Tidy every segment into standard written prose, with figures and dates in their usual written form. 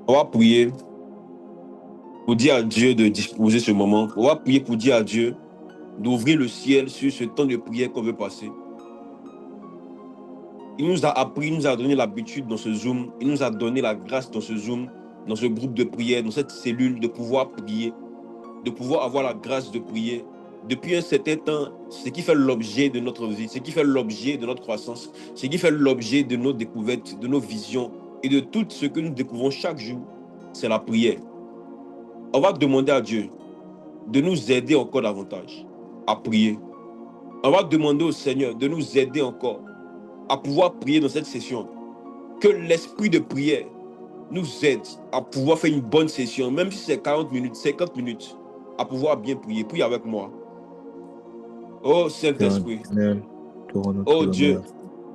On va prier pour dire à Dieu de disposer ce moment. On va prier pour dire à Dieu d'ouvrir le ciel sur ce temps de prière qu'on veut passer. Il nous a appris, il nous a donné l'habitude dans ce Zoom, il nous a donné la grâce dans ce Zoom, dans ce groupe de prière, dans cette cellule, de pouvoir prier, de pouvoir avoir la grâce de prier. Depuis un certain temps, ce qui fait l'objet de notre vie, ce qui fait l'objet de notre croissance, ce qui fait l'objet de nos découvertes, de nos visions et de tout ce que nous découvrons chaque jour, c'est la prière. On va demander à Dieu de nous aider encore davantage à prier. On va demander au Seigneur de nous aider encore à pouvoir prier dans cette session. Que l'esprit de prière nous aide à pouvoir faire une bonne session, même si c'est 40 minutes, 50 minutes, à pouvoir bien prier. Prie avec moi. Oh Saint-Esprit, oh Dieu,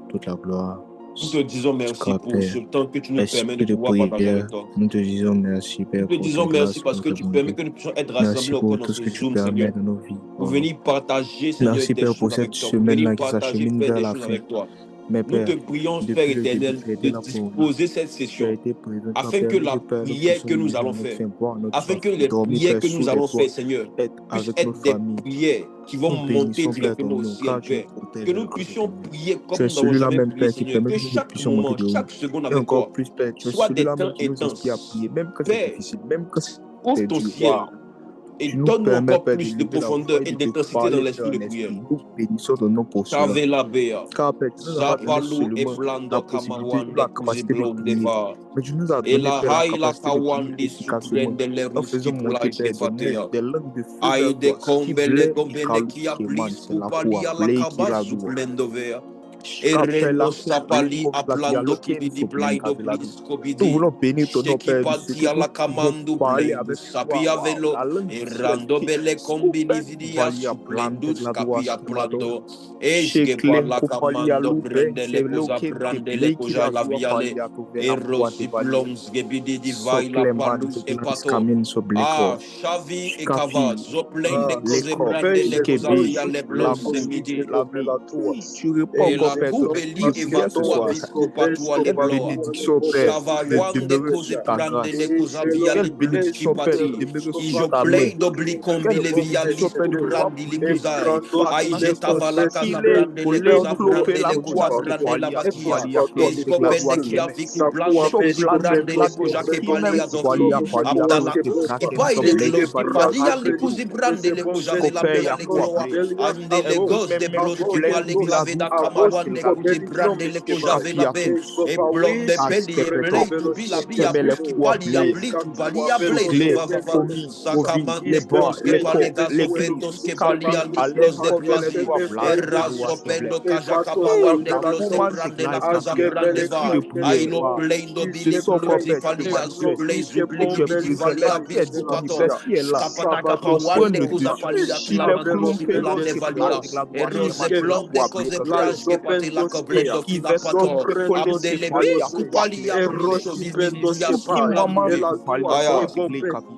toute la gloire. nous te disons merci pour ce temps que tu nous permets de Esprit de pouvoir partager avec prière, toi. nous te disons merci, Père, Nous te pour disons tes merci grâces parce que nous tu avons permets données. que nous puissions être Merci rassemblés pour encore dans tout ce ce que tu Zoom, permets Seigneur. de nos vies. Pour venir partager, Seigneur, Merci, des Père, choses pour avec cette toi. Pour venir semaine-là qui partager, s'achemine faire vers des la choses fin. avec toi. Mais Nous te Père, prions, Père depuis le début, éternel, tu as de été là pour nous. disposer cette Tu as session été présent, toi, afin Père. que Nous, la Père, nous prière que puissions nous nourrir allons notre faire, faim, boire notre afin soif, que les dormir, prières Père, que nous sous tes allons toits, faire, Seigneur, être puissent avec nos être des familles. prières qui vont Nous monter bénissons, Père, ton directement au nom, ciel, car tu nous Père. protèges Que de nous grâce puissions éternelle. prier comme Tu es nous n'avons celui-là jamais même, prié, Père, qui Seigneur. permet Que que nous chaque puissions monter moment, de haut. chaque seconde Et avec encore toi plus, Père, tu es soit des celui-là temps même qui nous inspire à intenses. prier, même quand c'est Père, difficile, même quand ouvre c'est ton dur. ciel Waouh! et Tu nous donne-nous permets, encore Père, de plus de lever la profondeur voix et et de te d'intensité dans parler, Père, l'esprit de en prière. esprit. Nous bénissons ton nom pour cela. Savela Bea, Car, Père, tu nous as pas donné Zapalou et seulement la Blando possibilité ou Kamawande la capacité de Kuziblom prier, Deva. mais tu nous as Et donné, la Père, la Haila capacité de prier Kawandi efficacement Suprende le en faisant Ruski monter, Plage de Père, Fatea. des langues de feu vers Aide toi. Kombele Skiblé et Gombene Kia Kalushkeman, Plis c'est la foi, Kupalia la Blé qui la Kabazu doua. Plendovea. Capella Erendo couple Sapali comme la Aplando dialogue Kibidi souplen Blaido cavelado. Blis Nous Kobidi. voulons bénir ton nom, Sheki Père, de ce que Patia nous la pouvons Kamando parler Blendu avec toi. Sapia Waouh, Velo. la langue du ciel. Erando Bele Kombini Scopen Vidia kupalia plante Suplendus gladoas Capia kimadon. Plando. Eske Sheklen Pala kupalia Kamando luben Brendele se Koza loken ke Brandele bleki Koja la la zua Viale. palia to vena kuante Erosi valia. Plons Gebidi Divaila Sokleman Palus de glas Epato. kamin so bleko. Ah, Shavi et Kava, Shkafi. Zoplen de Koze Leko, Brande le Skebe, Kozavia le Blos la vie, Semidi. la vie. Tu réponds Et encore, la Père, ton Koubeli esprit vient ce Evatua soir. Bisco Patua le Quelle Bloa. bénédiction, Père, de Chavawan de demeurer Koze sous ta Prande le grâce. Kozavia Quelle le Bluski bénédiction, Père, de Pati. demeurer sous Ijo ta main. play dobli Quelle combile via bénédiction, Père, lisku de pouvoir brandi prier. likuzai. Avec Aije ton tavala casa filet, brande le les cosa clopes, brande la le cosa voix, brande la kupalia, vakia. kupalia, close, Esko pende gladois, kia kemen. viku blando kedi Choplande, brande le glados, koja ke kimen, palia zofi. kupalia, palia, Abdala close, de kuski kraken, pai so le blake, gloski valia, palia hagredo. likuzi brande le koja vela Scopé, bea ya le quoi, gloa. blé. Ande le Oh, gos de même bloski blé, pale qui la clave doua, da kaman, kamawan qu'il de gado. kuzi brande le koja vela be. Capiatos, E blom de peli e play to bila bia Kemele kuski kwa palia blé, bli tu balia blay to Gle, vavava. Fomi, Ovi, Sakamande Leba, bronze que Leko, palega Leklis, sofendos que Kapi, palia Alen, liklos de Kovele, plazi. Dua, Blad, Erraso Galuas, Keble. pendo kajakapa wande La clos de commande de brande la glace, cosa Capia, brande esprit va. de prière, Ailo waouh. plendo Ce bili soir, closi Père, tu te palia manifestes zuple et zuple tu es gibidi présent. valia Ta vie est biscupato. manifeste, qui est là. Skapata kapa Ton trône wande ne cosa dessus. palia Il est clamando si clompé, plande lorsque valia. place de la gloire, Erose Keman, plom de Gladoua, cose Bleka, plage que pate la coblendo qui qui la vesto pato. predoske Amdele palia biscu kupa palia plekiso pluso vivia suki maman suprandi. tu palia Aya. koske glekapi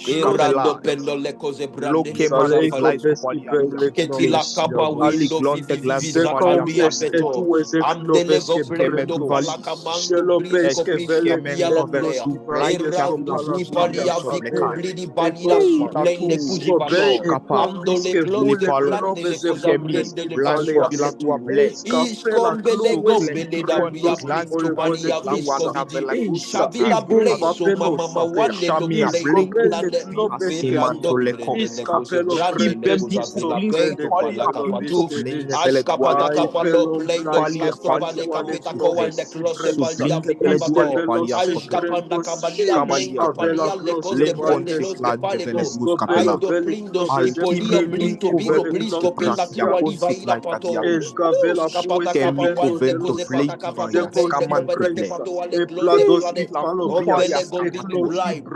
Irando skapela pendo le cose brande le loke cosa man de fali. glais palia Keti la capa ali window glonte vivi glas de palia zakaria kamena peto. Amdele go skeme plendo tu palaka valis mandu blisco eske pisco men bia la goven blea. tu blai Erando kiavula ski kamen palia viku soblekai blidi balia su la blende tour kuji pato. skapa Ando le close le de palo plande le cosa skemi brende le blai kajua sovila tua ketu. blai Iskombele sokle gombele da kiponde bia glas blisto kemande balia glawa visco vidi. kavela kusa Shavila blaze mama wande lo Shamia blendo Blake blande. Kofi Ferrando Asimantoleko brende le cose brande le Skibem cosa Dixo vela Blinke peito Topalia palaka Pinto patu. Menevele Ashkapata Kuate kapalo plendo Palia clasto Palia vale capita Koskipre cowan de close palia Sublinke vika Gledua pato. Kepalia Skopela Ashkapanda cabalia Skamalia blenco Kome palia le cos de brande Lemponte los que Glande Vele palego. Grus Capella Aido plindo skipolia Alkime blinto biro Kovele blisco pela Skiprakia kiwali Ponti vaira Glai pato. Kadiados Skapata kapa Kemi wan de Kovento cose Blake pata kapato Vaya pende Skaman kebede Keble kepato ale close de plane. La Kupalia Ombele gombidi Skamandos blind.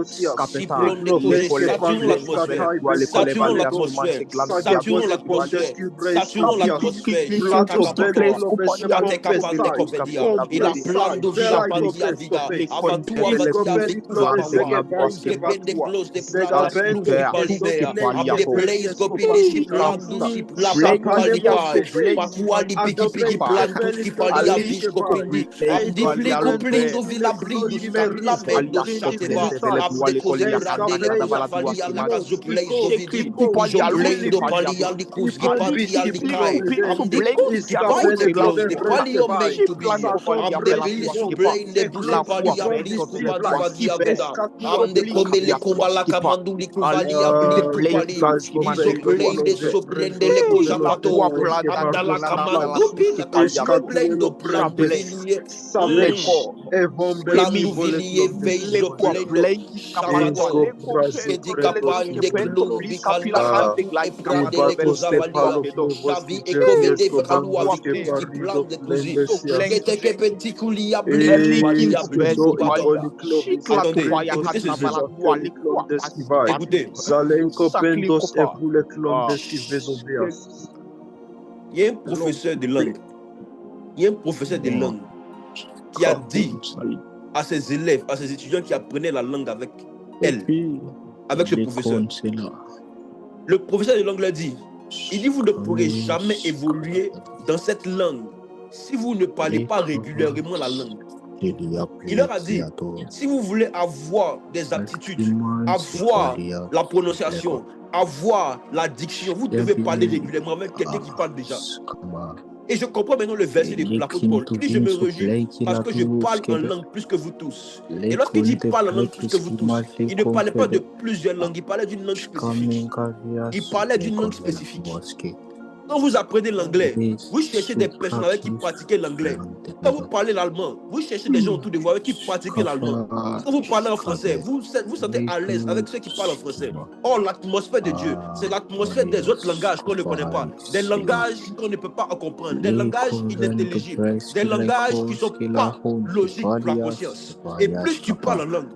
Scapeta, Siplon de cause, l'école saturons Pavle, l'atmosphère, Covele, toi, l'école saturons Valia, Sumante, l'atmosphère, Glamdia, saturons Cosketua, l'atmosphère, saturons Scapi, l'atmosphère. Pipi, Shaka Kentus, papa, Ticles, Copania, skate kapande Veletus, kovedia, Capella, il a Vede, plando vila pandia Shapipes, vida, les avatu Contevele, avadia Cus, viku Vante, vapawa, Gladuas, skepende Kematua, close de planda bluski Aspipea, palibea, am Tuskepalia, de Cos, blaze go bili shiplandu Scaputa, shipla Blake, paku Fiasco, palikai, Blake, Tua di piki piki plantus ki pali avisco pindi. Amdi plico plindo vila brindo stabila mendo shateva. Amde koze brande le kuza vali ala kazu pleizo vidi. Izo blendo pali ali kuzgi pati ali kai. Amde kuzgi pai de close de pali o meant to be. Amde bili su blende buzi pali ablis kupadi vadi agoda. Amde komele kumbala kamandu li kuvali abli kupali. Izo blende so blende le kuza pato. Andala kamandu pila kazume blendo brando vilie. Plandu vilie veizo blendo. Shavato. Kedika pande klunu bikanda. E prande le kuza valia. Shavi e kovede vralua vikus ki plan de kuzi. Kete ke pentikuli ya bli valia bli kubato. Attendez, écoutez ce jeu. Écoutez. Il y a un professeur de langue. Il y a un professeur de langue qui a dit à ses élèves, à ses étudiants qui apprenaient la langue avec elle, avec ce professeur. Le professeur de langue leur dit, il dit, vous ne pourrez jamais évoluer dans cette langue si vous ne parlez pas régulièrement la langue. Il leur a dit, si vous voulez avoir des aptitudes, avoir la prononciation, avoir la diction, vous devez parler régulièrement avec quelqu'un qui parle déjà. Et je comprends maintenant le verset de l'apôtre Paul. Il dit, je me réjouis parce que je parle en langue plus que vous tous. Et lorsqu'il dit parle en langue plus que vous tous, il ne parlait pas de plusieurs langues, il parlait d'une langue spécifique. Il parlait d'une langue spécifique. Quand vous apprenez l'anglais, vous cherchez des personnes avec qui pratiquez l'anglais. Quand vous parlez l'allemand, vous cherchez des gens autour de vous avec qui pratiquez l'allemand. Quand vous parlez en français, vous sentez à l'aise avec ceux qui parlent en français. Or, l'atmosphère de Dieu, c'est l'atmosphère des autres langages qu'on ne connaît pas. Des langages qu'on ne peut pas comprendre. Des langages inintelligibles. Des langages qui ne sont pas logiques pour la conscience. Et plus tu parles en langue,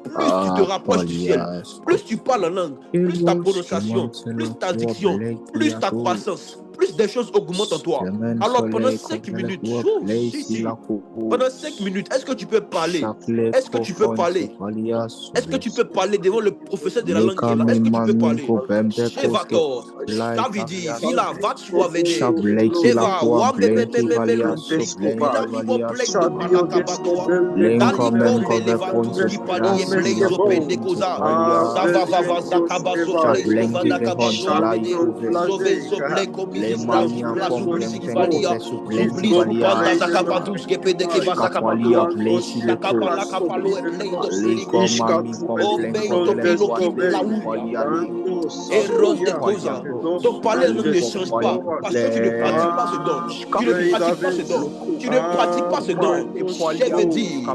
plus tu te rapproches du ciel, plus tu parles en langue, plus ta prononciation, plus ta diction, plus ta croissance, plus des choses augmentent en toi. Alors pendant 5 minutes, pendant 5 minutes, est-ce que tu peux parler? Est-ce que tu peux parler? Est-ce que tu peux parler devant le professeur de la langue qui est là? Est-ce que tu peux parler? Shevator, Davidi, Vila, Vatsuavede, Eva, Wambebebebebelo, Vila, Vivo, Pleito, Palakabadoa, Dali, Kombe, Levatus, Kipali, Blaze, Pendekoza, Zavava, Zakabazo, Blaze, Vanakabazo, Zove, Zoble, Comili, Blazo, Blisivalia, Zubli, Panda, Zakabatus, Kepede, Kevasakabatua, Zakapala, Kapalo, Blaze, Ombeito, Pilo, Kiblaouia, Eros de Koza. Donc parler en langue ne change pas, parce que tu ne pratiques pas ce don. Tu ne pratiques pas ce don. Tu ne pratiques pas ce don. Je veux dire, à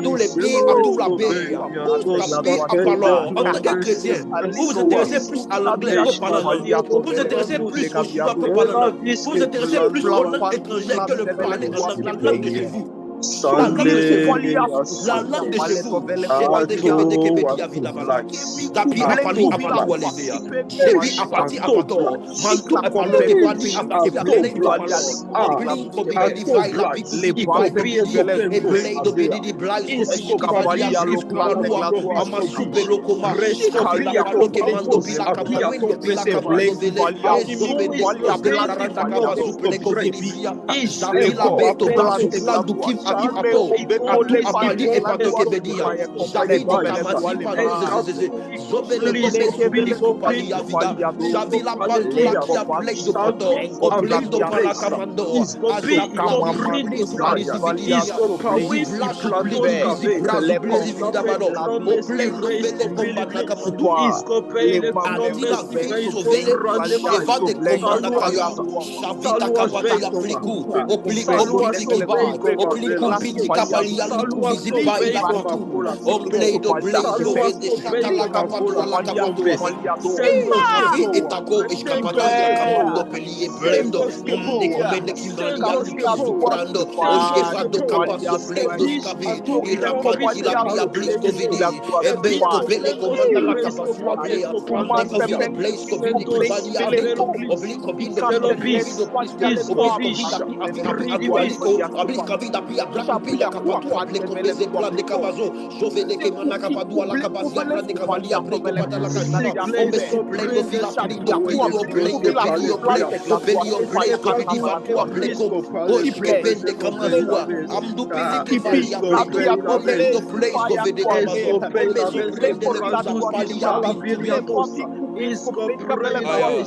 tous les pays, à tout la paix, à parler. En tant que chrétien, vous vous intéressez plus à l'anglais que parler en langue. Vous vous intéressez plus au chinois que parler en langue. Vous vous intéressez plus aux langues étrangères que le parler en langue, la langue de chez vous. La langue de chez vous. La langue de chez vous. Dapi apali apali walevea. Shebi apati apato. Mantu apalo epati apati apelento apalo. Obli kobide divai la piku kopedio. Eblei dobidi di blai kopidi kibali asif kumalua. Amasupe lokoma. Shikabila palo kemando bila kamalwendo bila kamalo vele. Ezobede kosde taranta kama suple kovidivia. Zabila beto basu plandu kim atu apo. Atu apali epato kebedia. Zabidi kamasi panozezeze. Zobele kome subli kupali avida. Zavila pantula kia plek do poto. Oblek do palakamando. Azakama mabli subli zividia. Zibla subli zibra subli zivida bado. Oblek do vele kombana kamando. Adila vili sovele. Sheva de komanda kaya. Shavita kapata ya pliku. Opli kompiti kiba. Opli kompiti kapali ya liku vizipa ila kutu. Oblek do blaze ovede shakala kapatu la kapatu. Javi etako escapado la kamando pelie blendo. Ne komende kimali ya liku prando. Oskefado kapazo blendo skavi. Irapati la pia blisco vidi. Ebento pele komanda la kapasu ablea. Ne kovide blaze kovide kibali ya bento. Obli kovide pele kovide plisco. Obli kovide api api api api aliko. Obli kovide api ya brakupi la kapatu aple kombeze plan de kabazo jove de kemana kapadu ala kabazia plan de kavalia breko patala kajuna ombe suplendo fila frido pilio plendo pelio plendo pelio plendo vidiva tua pleko boy kepende kamazua amdu pili kivalia plendo omendo place gove de kamazo ombe suplende le kuza palia bintu biantos aya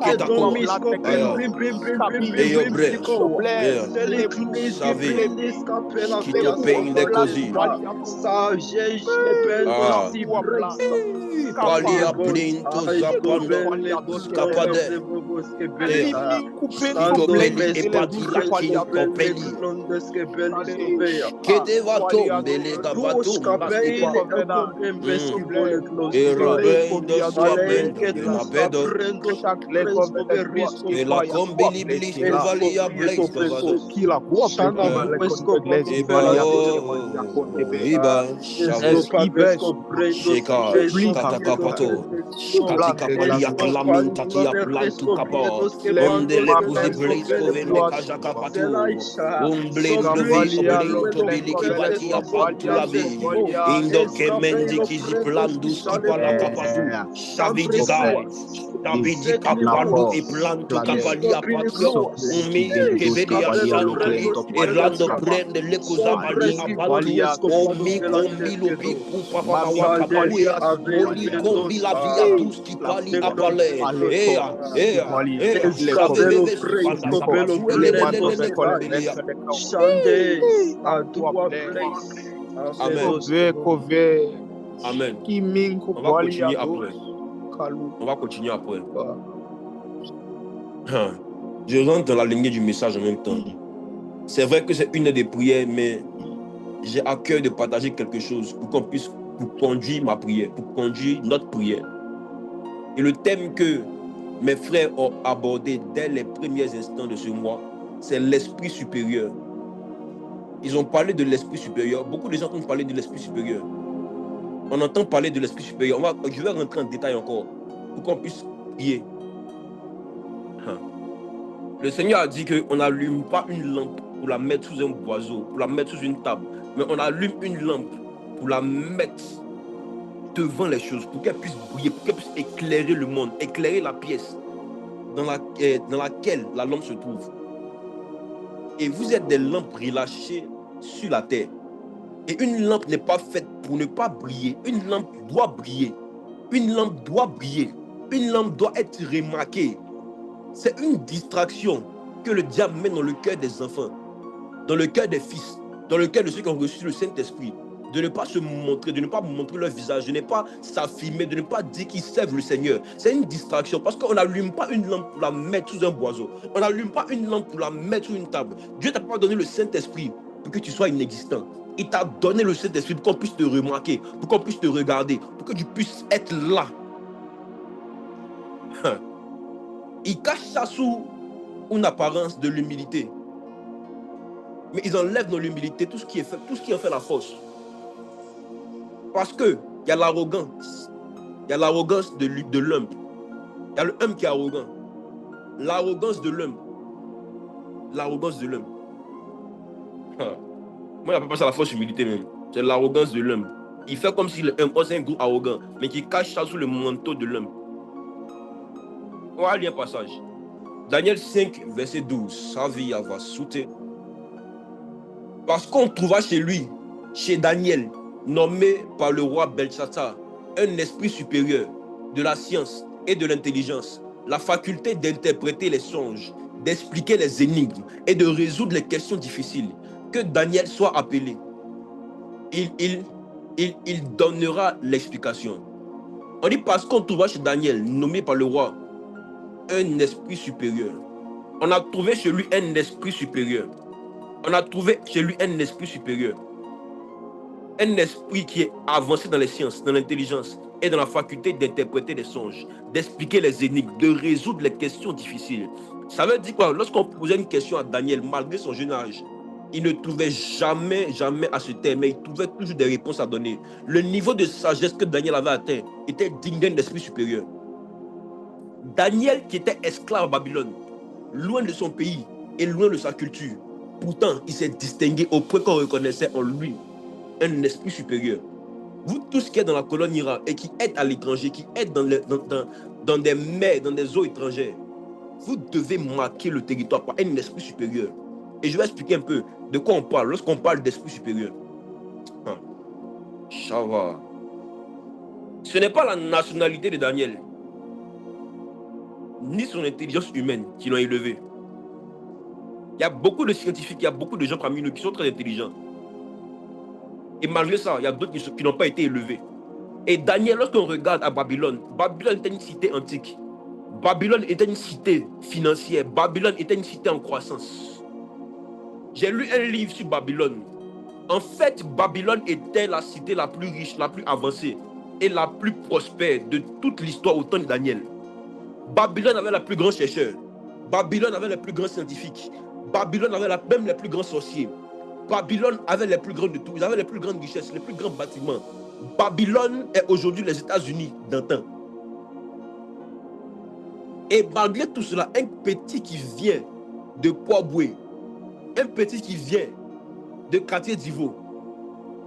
kita ko aya eyo bre aya savi kito pain de kozi ah palia blinto zapando skapade kito peli epati la kinto peli kede vatom bele gabatum baskipa erabendo swabendo elabedo ela kombilibili kuvalia blaze gavado iba sheka katakapato katika palia klaminta tia plantu kapa ondele kuzi blaze kovende kajaka pato blendo viso blento biliki batia pantu labe indo kemendi kizi plandus kipala kapatu savidi gai Davidi kapando e plantu kapalia patio umi kevedia santali erlando prende le kuzabali apantu omi kombilo biku papa wakapuya oli kombila via duski pali apale saveve panda kapatu elelelele kombilia Amen. On va continuer après. On va continuer après. Je rentre dans la lignée du message en même temps. C'est vrai que c'est une des prières, mais j'ai à cœur de partager quelque chose pour qu'on puisse conduire ma prière, pour conduire notre prière. Et le thème que mes frères ont abordé dès les premiers instants de ce mois, c'est l'esprit supérieur. Ils ont parlé de l'esprit supérieur. Beaucoup de gens ont parlé de l'esprit supérieur. On entend parler de l'esprit supérieur. Je vais rentrer en détail encore pour qu'on puisse prier. Le Seigneur a dit qu'on n'allume pas une lampe pour la mettre sous un boiseau, pour la mettre sous une table, mais on allume une lampe pour la mettre devant les choses, pour qu'elle puisse briller, pour qu'elle puisse éclairer le monde, éclairer la pièce dans laquelle la lampe se trouve. Et vous êtes des lampes relâchées sur la terre. Et une lampe n'est pas faite pour ne pas briller. Une lampe doit briller. Une lampe doit briller. Une lampe doit être remarquée. C'est une distraction que le diable met dans le cœur des enfants, dans le cœur des fils, dans le cœur de ceux qui ont reçu le Saint-Esprit, de ne pas se montrer, de ne pas montrer leur visage, de ne pas s'affirmer, de ne pas dire qu'ils servent le Seigneur. C'est une distraction parce qu'on n'allume pas une lampe pour la mettre sous un boiseau. On n'allume pas une lampe pour la mettre sur une table. Dieu t'a pas donné le Saint-Esprit pour que tu sois inexistant. Il t'a donné le Saint-Esprit pour qu'on puisse te remarquer, pour qu'on puisse te regarder, pour que tu puisses être là. Ils cachent ça sous une apparence de l'humilité. Mais ils enlèvent dans l'humilité tout ce qui en fait la force. Parce qu'il y a l'arrogance. Il y a l'arrogance de l'homme. Il y a l'homme qui est arrogant. L'arrogance de l'homme. L'arrogance de l'homme. Moi, je n'appelle pas ça la fausse humilité même. C'est l'arrogance de l'homme. Il fait comme si l'homme c'est un groupe arrogant, mais qui cache ça sous le manteau de l'homme. On va lire un passage. Daniel 5, verset 12. Sa vie va sauter. Parce qu'on trouva chez lui, chez Daniel, nommé par le roi Belshazzar, un esprit supérieur de la science et de l'intelligence, la faculté d'interpréter les songes, d'expliquer les énigmes et de résoudre les questions difficiles. Que Daniel soit appelé. Il donnera l'explication. On dit parce qu'on trouva chez Daniel, nommé par le roi, un esprit supérieur. On a trouvé chez lui un esprit supérieur. On a trouvé chez lui un esprit supérieur. Un esprit qui est avancé dans les sciences, dans l'intelligence et dans la faculté d'interpréter les songes, d'expliquer les énigmes, de résoudre les questions difficiles. Ça veut dire quoi? Lorsqu'on posait une question à Daniel, malgré son jeune âge, il ne trouvait jamais à ce terme, mais il trouvait toujours des réponses à donner. Le niveau de sagesse que Daniel avait atteint était digne d'un esprit supérieur. Daniel, qui était esclave à Babylone, loin de son pays et loin de sa culture, pourtant, il s'est distingué au point qu'on reconnaissait en lui un esprit supérieur. Vous tous qui êtes dans la colonne Ira et qui êtes à l'étranger, qui êtes dans des mers, dans des eaux étrangères, vous devez marquer le territoire par un esprit supérieur. Et je vais expliquer un peu de quoi on parle lorsqu'on parle d'esprit supérieur. Ça va. Ce n'est pas la nationalité de Daniel, ni son intelligence humaine qui l'ont élevé. Il y a beaucoup de scientifiques, il y a beaucoup de gens parmi nous qui sont très intelligents. Et malgré ça, il y a d'autres qui n'ont pas été élevés. Et Daniel, lorsqu'on regarde à Babylone, Babylone était une cité antique. Babylone était une cité financière. Babylone était une cité en croissance. J'ai lu un livre sur Babylone. En fait, Babylone était la cité la plus riche, la plus avancée et la plus prospère de toute l'histoire au temps de Daniel. Babylone avait les plus grands chercheurs. Babylone avait les plus grands scientifiques. Babylone avait même les plus grands sorciers. Babylone avait les plus grands de tout. Ils avaient les plus grandes richesses, les plus grands bâtiments. Babylone est aujourd'hui les États-Unis d'antan. Et malgré tout cela, un petit qui vient de Poiboué, un petit qui vient de quartier d'Ivo,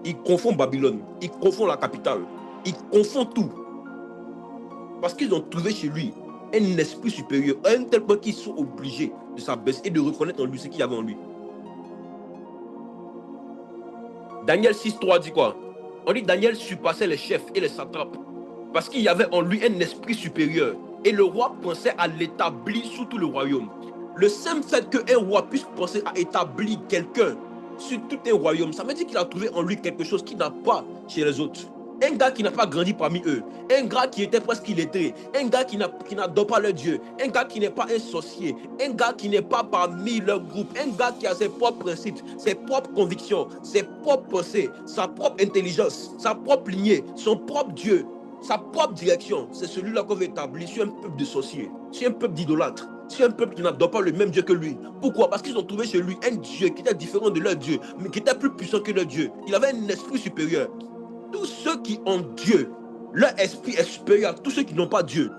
il confond Babylone, il confond la capitale, il confond tout. Parce qu'ils ont trouvé chez lui un esprit supérieur, à un tel point qu'ils sont obligés de s'abaisser et de reconnaître en lui ce qu'il y avait en lui. Daniel 6.3 dit quoi? On dit Daniel surpassait les chefs et les satrapes parce qu'il y avait en lui un esprit supérieur et le roi pensait à l'établir sous tout le royaume. Le simple fait qu'un roi puisse penser à établir quelqu'un sur tout un royaume, ça veut dire qu'il a trouvé en lui quelque chose qu'il n'a pas chez les autres. Un gars qui n'a pas grandi parmi eux, un gars qui était presque illettré, un gars qui n'adore pas leur Dieu, un gars qui n'est pas un sorcier, un gars qui n'est pas parmi leur groupe, un gars qui a ses propres principes, ses propres convictions, ses propres pensées, sa propre intelligence, sa propre lignée, son propre Dieu, sa propre direction. C'est celui-là qu'on veut établir sur un peuple de sorciers, sur un peuple d'idolâtres, sur un peuple qui n'adore pas le même Dieu que lui. Pourquoi? Parce qu'ils ont trouvé chez lui un Dieu qui était différent de leur Dieu, mais qui était plus puissant que leur Dieu. Il avait un esprit supérieur. Tous ceux qui ont Dieu, leur esprit est supérieur à tous ceux qui n'ont pas Dieu.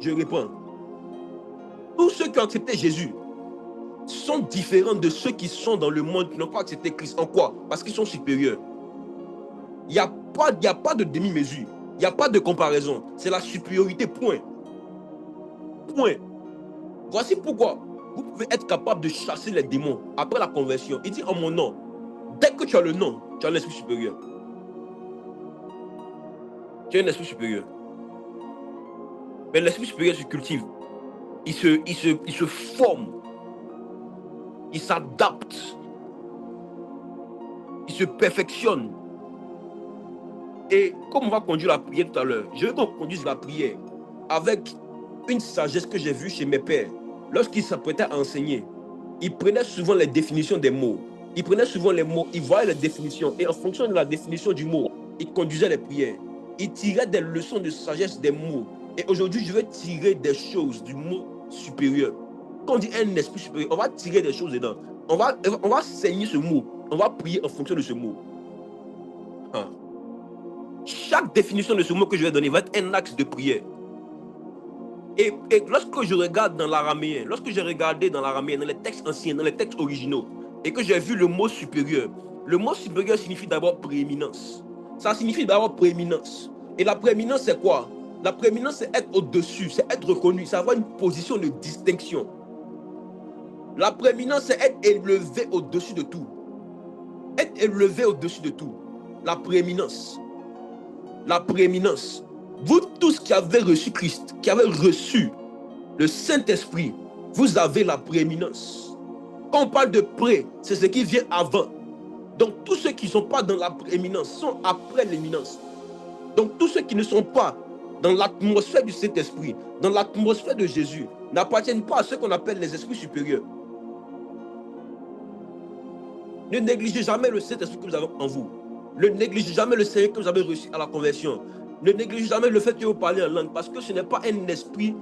Je réponds. Tous ceux qui ont accepté Jésus sont différents de ceux qui sont dans le monde qui n'ont pas accepté Christ. En quoi? Parce qu'ils sont supérieurs. Il n'y a pas de demi-mesure. Il n'y a pas de comparaison. C'est la supériorité, point. Point. Voici pourquoi vous pouvez être capable de chasser les démons après la conversion. Il dit en mon nom. Dès que tu as le nom, tu as l'esprit supérieur. Tu as un esprit supérieur. Mais l'esprit supérieur se cultive. Il se forme. Il s'adapte. Il se perfectionne. Et comme on va conduire la prière tout à l'heure, je veux qu'on conduise la prière avec une sagesse que j'ai vue chez mes pères. Lorsqu'ils s'apprêtaient à enseigner, ils prenaient souvent les définitions des mots. Ils prenaient souvent les mots, ils voyaient les définitions. Et en fonction de la définition du mot, ils conduisaient les prières. Ils tiraient des leçons de sagesse des mots. Et aujourd'hui, je vais tirer des choses du mot supérieur. Quand on dit un esprit supérieur, on va tirer des choses dedans. On va saigner ce mot. On va prier en fonction de ce mot. Chaque définition de ce mot que je vais donner va être un axe de prière. Et lorsque je regarde dans l'araméen, lorsque j'ai regardé dans l'araméen, dans les textes anciens, dans les textes originaux, et que j'ai vu le mot supérieur signifie d'abord prééminence. Ça signifie d'abord prééminence. Et la prééminence, c'est quoi? La prééminence, c'est être au-dessus, c'est être reconnu, c'est avoir une position de distinction. La prééminence, c'est être élevé au-dessus de tout. Être élevé au-dessus de tout. La prééminence. La prééminence. Vous tous qui avez reçu Christ, qui avez reçu le Saint-Esprit, vous avez la prééminence. Quand on parle de pré, c'est ce qui vient avant. Donc tous ceux qui ne sont pas dans la prééminence sont après l'éminence. Donc tous ceux qui ne sont pas dans l'atmosphère du Saint-Esprit, dans l'atmosphère de Jésus, n'appartiennent pas à ce qu'on appelle les esprits supérieurs. Ne négligez jamais le Saint-Esprit que vous avez en vous. Ne négligez jamais le Seigneur que vous avez reçu à la conversion. Ne négligez jamais le fait que vous parlez en langue, parce que ce n'est pas un esprit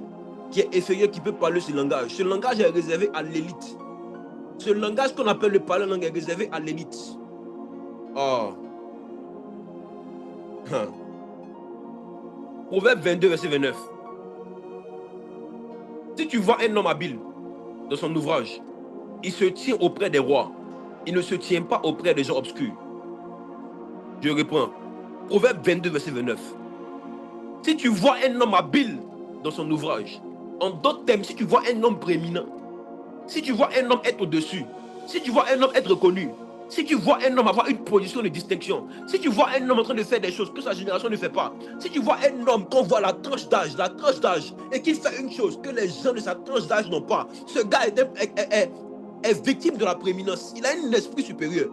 qui est inférieur qui peut parler ce langage. Ce langage est réservé à l'élite. Ce langage qu'on appelle le parler en langue est réservé à l'élite. Proverbe 22, verset 29. Si tu vois un homme habile dans son ouvrage, il se tient auprès des rois. Il ne se tient pas auprès des gens obscurs. Je reprends. Proverbe 22, verset 29. Si tu vois un homme habile dans son ouvrage, en d'autres termes, si tu vois un homme prééminent, si tu vois un homme être au-dessus, si tu vois un homme être reconnu, si tu vois un homme avoir une position de distinction, si tu vois un homme en train de faire des choses que sa génération ne fait pas, si tu vois un homme qu'on voit la tranche d'âge, et qu'il fait une chose que les gens de sa tranche d'âge n'ont pas, ce gars est victime de la prééminence. Il a un esprit supérieur.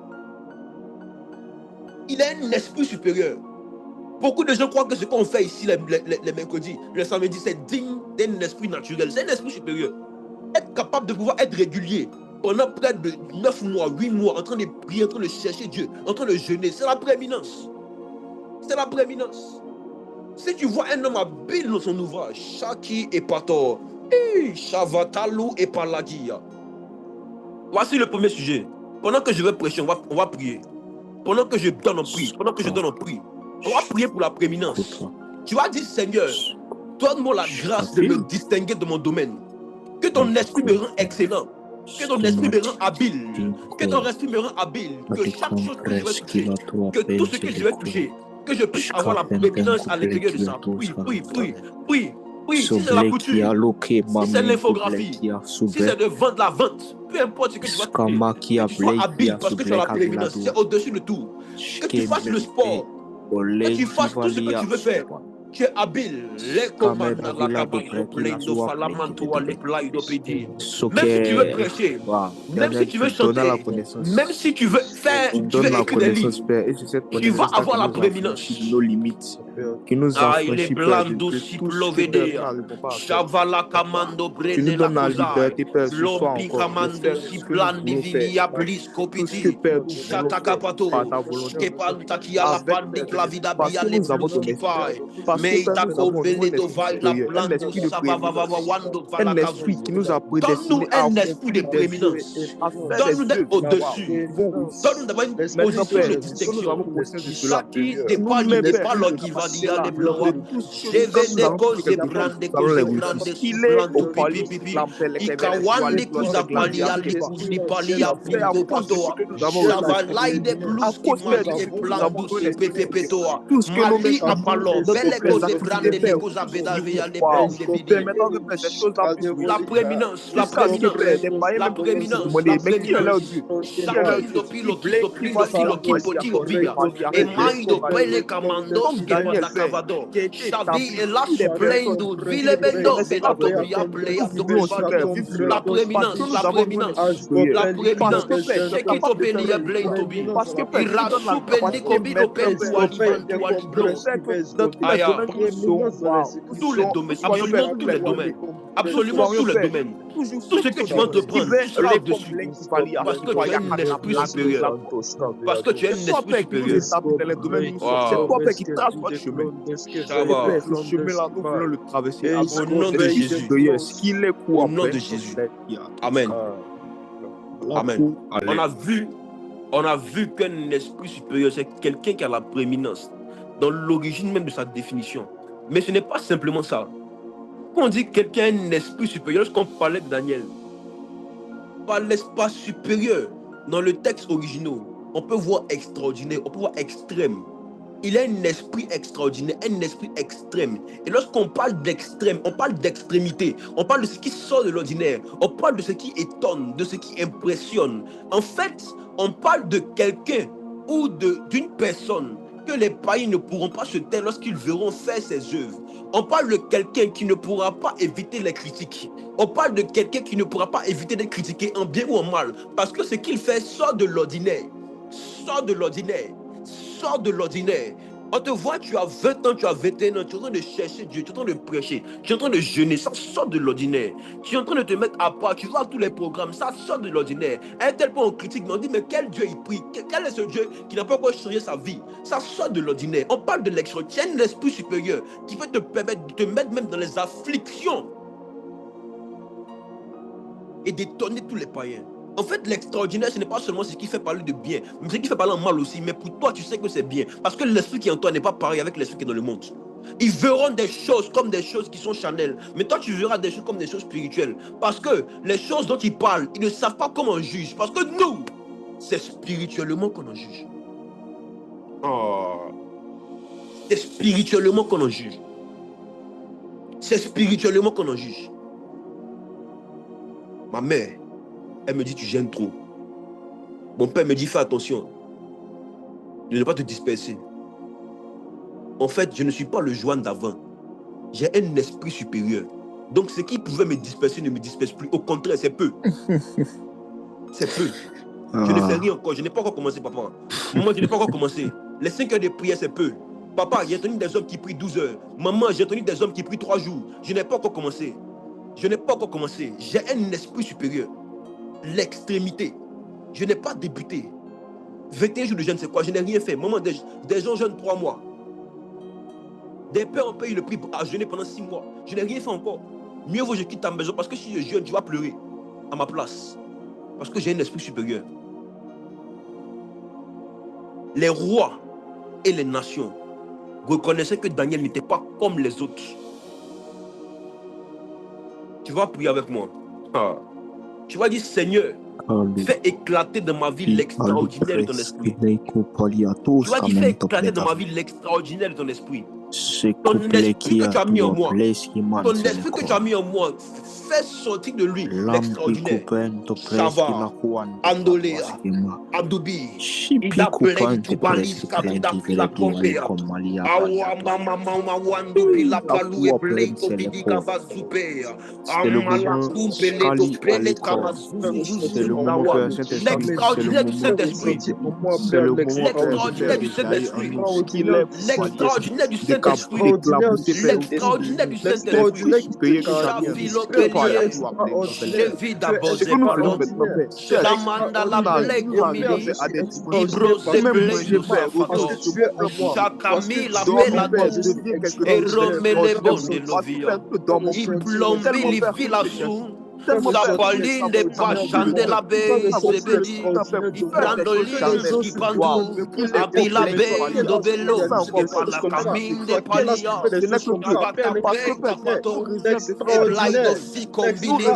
Il a un esprit supérieur. Beaucoup de gens croient que ce qu'on fait ici les mercredis, le samedi, c'est digne d'un esprit naturel. C'est un esprit supérieur. Être capable de pouvoir être régulier pendant près de 9 mois, 8 mois, en train de prier, en train de chercher Dieu, en train de jeûner, c'est la prééminence. C'est la prééminence. Si tu vois un homme habile dans son ouvrage, Shaki et Pator, Shavatalou et Paladia. Voici le premier sujet. Pendant que je vais prêcher, on va prier. Pendant que je donne en prix, on va prier pour la prééminence. Tu vas dire, Seigneur, donne-moi la grâce de me distinguer de mon domaine. Que ton esprit me rend excellent. Que ton esprit me rend habile. Que ton esprit me rend habile. Que chaque chose que je vais toucher, que tout ce que je vais toucher, que je puisse avoir la prééminence à l'intérieur de ça. Prie. Si c'est la couture, si c'est l'infographie, si c'est de vendre la vente, peu importe ce que tu vas toucher, que tu sois habile parce que tu as la prééminence, c'est au-dessus de tout. Que tu fasses le sport, que tu fasses tout ce que tu veux faire. Tu es habile. Les commandes à la cabane, les falamantois, les plaidopédies. Même si tu veux prêcher, même si tu veux chanter, même si tu veux faire, tu veux écrire des livres, tu vas avoir la prééminence. Nos limites, qui nous il est blando si plovédé. Chavala camando brene la cosa. Lompi camando si blandi vilia bliscopiti. Chatakapato. Skepanta qui a la bande clavida bia les bluskipai. Meita combele do vai la blando savava wando un esprit qui nous a donne-nous un esprit de prééminence. Donne-nous d'être au-dessus. Donne-nous d'avoir une position de distinction. Chacun n'est pas l'homme qui va dire les blancs. Je vais des causes et prendre des causes et prendre des pipi. Ikawande kuza palia likuzi palia pingo patoa. Chavalai de plus qui mange et plandu si pepe petoa. Mali apalo, belle cause et prendre des causes à bédavia les blancs de vidi. La prééminence, la prééminence, la prééminence, la prééminence. Sakindo pilo kipoti opia. E maido pele kamandos que panda cavado. Chavi et la suplendo, vile bendo, belatopia plea topibado. La prééminence, la prééminence, la prééminence. C'est qui t'opénie blé tobi. Il a soupeni kobino penku alibantu aliblo. Aya. Tous les domaines, absolument tous les domaines. Absolument tous les domaines. Tout ce que tu vas te prendre, tu seras dessus. Parce que tu as un esprit supérieur. Parce que tu as un esprit supérieur. C'est toi qui traces votre chemin. Le chemin là, nous voulons le traverser. Au nom de Jésus. Au nom de Jésus. Amen. Amen. On a vu qu'un esprit supérieur, c'est quelqu'un qui a la prééminence dans l'origine même de sa définition. Mais ce n'est pas simplement ça. Quand on dit quelqu'un a un esprit supérieur, lorsqu'on parlait de Daniel, par l'espace supérieur, dans le texte original, on peut voir extraordinaire, on peut voir extrême. Il a un esprit extraordinaire, un esprit extrême. Et lorsqu'on parle d'extrême, on parle d'extrémité, on parle de ce qui sort de l'ordinaire, on parle de ce qui étonne, de ce qui impressionne. En fait, on parle de quelqu'un ou d'une personne que les païens ne pourront pas se taire lorsqu'ils verront faire ses œuvres. On parle de quelqu'un qui ne pourra pas éviter les critiques. On parle de quelqu'un qui ne pourra pas éviter d'être critiqué en bien ou en mal. Parce que ce qu'il fait sort de l'ordinaire. Sort de l'ordinaire. Sort de l'ordinaire. On te voit, tu as 20 ans, tu as 21 ans, tu es en train de chercher Dieu, tu es en train de prêcher, tu es en train de jeûner, ça sort de l'ordinaire. Tu es en train de te mettre à part, tu vois tous les programmes, ça sort de l'ordinaire. À un tel point on critique, mais on dit, mais quel Dieu il prie? Quel est ce Dieu qui n'a pas encore changé sa vie? Ça sort de l'ordinaire. On parle de l'extraordinaire. Tu as un esprit supérieur qui peut te permettre de te mettre même dans les afflictions et d'étonner tous les païens. En fait, l'extraordinaire, ce n'est pas seulement ce qui fait parler de bien, mais ce qui fait parler en mal aussi. Mais pour toi, tu sais que c'est bien. Parce que l'esprit qui est en toi n'est pas pareil avec l'esprit qui est dans le monde. Ils verront des choses comme des choses qui sont charnelles. Mais toi, tu verras des choses comme des choses spirituelles. Parce que les choses dont ils parlent, ils ne savent pas comment on juge. Parce que nous, c'est spirituellement qu'on en juge. Oh. C'est spirituellement qu'on en juge. C'est spirituellement qu'on en juge. Ma mère, elle me dit, tu gênes trop. Mon père me dit, fais attention de ne pas te disperser. En fait, je ne suis pas le Joanne d'avant. J'ai un esprit supérieur. Donc, ce qui pouvait me disperser ne me disperse plus. Au contraire, c'est peu. C'est peu. Je ne fais rien encore. Je n'ai pas encore commencé, papa. Maman, je n'ai pas encore commencé. Les 5 heures de prière, c'est peu. Papa, j'ai entendu des hommes qui prient 12 heures. Maman, j'ai entendu des hommes qui prient 3 jours. Je n'ai pas encore commencé. Je n'ai pas encore commencé. J'ai un esprit supérieur. L'extrémité. Je n'ai pas débuté. 21 jours de jeûne, c'est quoi? Je n'ai rien fait. Maman, des gens jeûnent 3 mois. Des pères ont payé le prix à jeûner pendant 6 mois. Je n'ai rien fait encore. Mieux vaut que je quitte ta maison parce que si je jeûne, tu vas pleurer à ma place. Parce que j'ai un esprit supérieur. Les rois et les nations reconnaissaient que Daniel n'était pas comme les autres. Tu vas prier avec moi. Tu vas dire, Seigneur, fais éclater dans ma vie l'extraordinaire de ton esprit. Tu vas dire, fais éclater dans ma vie l'extraordinaire de ton esprit. Ton esprit que tu as mis en moi, ton esprit que tu as mis en moi, fais sortir de lui l'extraordinaire. Sava, Andolea, Abdoubi, Ida Plek, Tubalis, Kabida, Fila Kompea, Awa Mama Wandubi, La Palou et Plek, Obidi Kabazupea, Amala Kumpele, Topele, Kamazouzawa, l'extraordinaire du Saint-Esprit, l'extraordinaire du Saint-Esprit, l'extraordinaire du Saint-Esprit, l'extraordinaire du Saint-Esprit, je vis d'abord des ballons, Shamanda la Blek, Ibrose Blek, Chakami la Bella, et Romele Bonde Lovia, Iplombi li Filasou. Sapaline de Pachande la baie, Zebedi, Ibrandoli, Ipandou, Abilabe, Dobelo, Epalacamine de Palia, Abatape, Capato, Eblaido, Ficombili,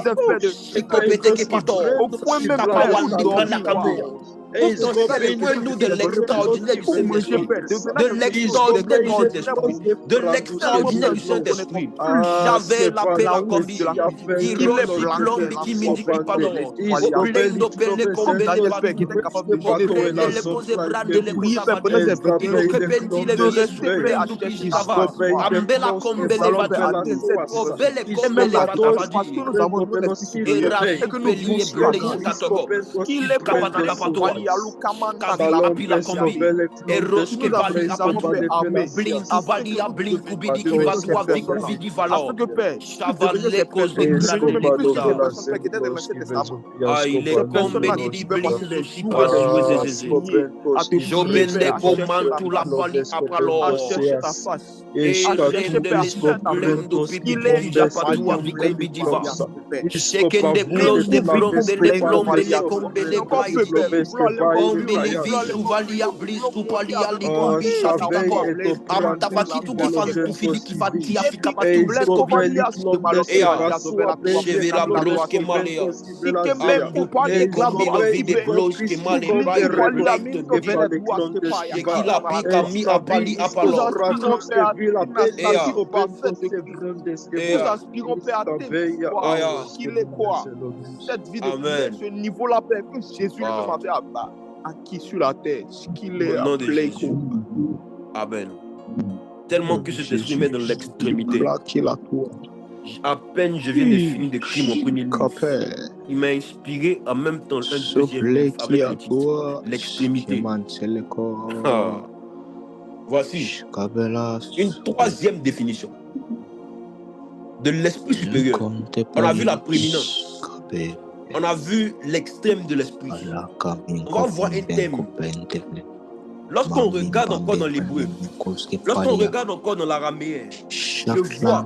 Ficopete qui pato, Capawan de Planacamou. Nous de l'extraordinaire du Saint-Esprit, de l'extraordinaire du Saint-Esprit, de l'extraordinaire du Saint-Esprit. J'avais la paix à combi, il l'homme qui m'indique pardon, au plein d'opérer comme les les posés bras de l'écoute, il nous répète les veillés sous plein d'oubli cava, ambela comme les batailles, au bel et comme les batailles, et rache peli et blé catogo, il est capable de la Kavila pila kombi, Eros ke bali apatu, blinku bali a blinku bidi ki vaswa viku vidi valo, Chavale cause de il est comme di blinku si pas jouer Jobende commande tout la bali apalo, et j'aime de l'esprit blendo pidi ki japatu a viku vidi va, chacun des closes des plombs, des plombs, des combes, des bails, Bilivi, Souvalia, Bliss, Soupalia, Likombi, Shafikako, Amtafaki, tout qui fan, tout fili qui fa tia, Fikapa, tout bled, Kobalia, Chevela, Blos, Kemalia, Kombi, de Blos, Kemalia, Shekila, Pika, Mi, Apali, Apalo, nous aspirons, Père, à qu'il est quoi? Cette vie de ce niveau-là, Père, que Jésus lui-même avait acquis sur la terre, ce qu'il est appelé. Amen. Tellement que cet esprit met dans l'extrémité. À peine je viens de finir d'écrire mon premier livre, il m'a inspiré en même temps un deuxième livre avec le titre L'extrémité. Voici une troisième définition de l'esprit supérieur. On a vu la prééminence. On a vu l'extrême de l'esprit. On va voir un thème. Lorsqu'on regarde encore dans l'hébreu, lorsqu'on regarde encore dans l'araméen, je vois